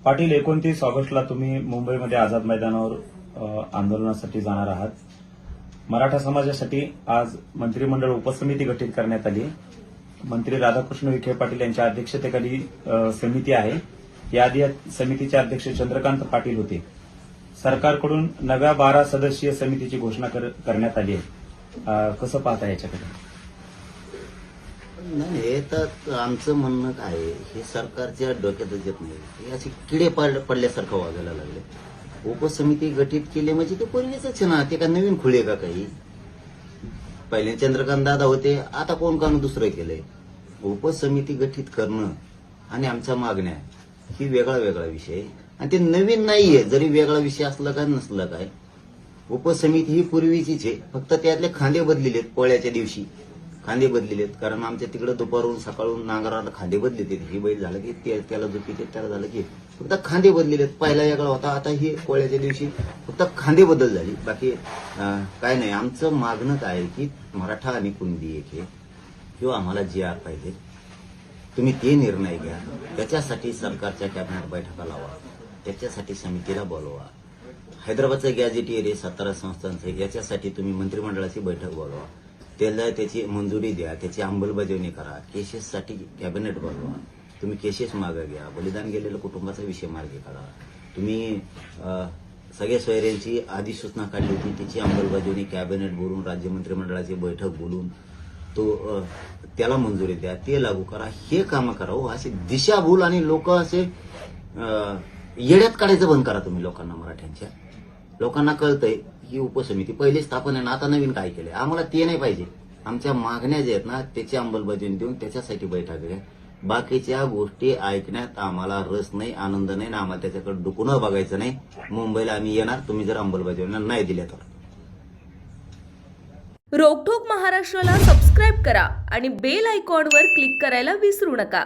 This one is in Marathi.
पाटील, 29 ऑगस्टला तुम्ही मुंबईमध्ये आझाद मैदानावर आंदोलनासाठी जाणार आहात. मराठा समाजासाठी आज मंत्रिमंडळ उपसमिती गठीत करण्यात आली. मंत्री राधाकृष्ण विखे पाटील यांच्या अध्यक्षतेखाली समिती आहे. याआधी या समितीचे अध्यक्ष चंद्रकांत पाटील होते. सरकारकडून नव्या 12 सदस्यीय समितीची घोषणा करण्यात आली आहे. कसं पाहता याच्याकडे? नाही, हे तर आमचं म्हणणं काय आहे, हे सरकारच्या डोक्यातच येत नाही. हे असे किडे पडल्यासारखं वागायला लागले. उपसमिती गठीत केली म्हणजे ते पूर्वीच ना, ते का नवीन खुळे का काही? पहिले चंद्रकांत दादा होते, आता कोण कान दुसरं केलंय. उपसमिती गठीत करणं आणि आमच्या मागण्या ही वेगळा वेगळा विषय आहे. आणि ते नवीन नाहीये, जरी वेगळा विषय असला काय नसला काय. उपसमिती ही पूर्वीचीच आहे, फक्त त्यातले खांदे बदलेलेत. पोळ्याच्या दिवशी खांदे बदलेलेत, कारण आमच्या तिकडे दुपारून सकाळून नांगराला खांदे बदलेत. ही बैल झालं की त्याला झोपीते, त्याला झालं की फक्त खांदे बदलेलेत. पहिला वेगळा होता, आता ही पोळ्याच्या दिवशी फक्त खांदे बदल झाली, बाकी काय नाही. आमचं मागणं काय आहे की मराठा आणि कुणबी एक आहे, किंवा आम्हाला जी आर पाहिजे, तुम्ही ते निर्णय घ्या. त्याच्यासाठी सरकारच्या कॅबिनेट बैठका लावा, त्याच्यासाठी समितीला बोलवा. हैदराबादचं गॅजेटियर आहे, 17 संस्थांचं, याच्यासाठी तुम्ही मंत्रिमंडळाची बैठक बोलवा. त्याला त्याची मंजुरी द्या, त्याची अंमलबजावणी करा. केसेससाठी कॅबिनेट बोलवा. तुम्ही केसेस मागे घ्या. बलिदान गेलेल्या कुटुंबाचा विषय मार्गी काढा. तुम्ही सगळ्या सोयऱ्यांची अधिसूचना काढली होती, त्याची अंमलबजावणी कॅबिनेट बोलून, राज्य मंत्रिमंडळाची बैठक बोलून तो त्याला मंजुरी द्या, ते लागू करा. हे कामं करा. हो, असे दिशाभूल आणि लोक असे येड्यात काढायचं बंद करा तुम्ही लोकांना. मराठ्यांच्या लोकांना कळतंय ही उपसमिती पहिली स्थापन आहे ना, आता नवीन काय केलंय. आम्हाला ते नाही पाहिजे. आमच्या मागण्या ज्या आहेत ना, त्याची अंमलबजावणी देऊन त्याच्यासाठी बैठक घ्या. बाकीच्या गोष्टी ऐकण्यात आम्हाला रस नाही, आनंद नाही, ना आम्हाला त्याच्याकडे डुकून बघायचं नाही. मुंबईला आम्ही येणार, तुम्ही जर अंमलबजावणी नाही दिल्या तर. रोकठोक महाराष्ट्राला सबस्क्राईब करा आणि बेल आयकॉनवर क्लिक करायला विसरू नका.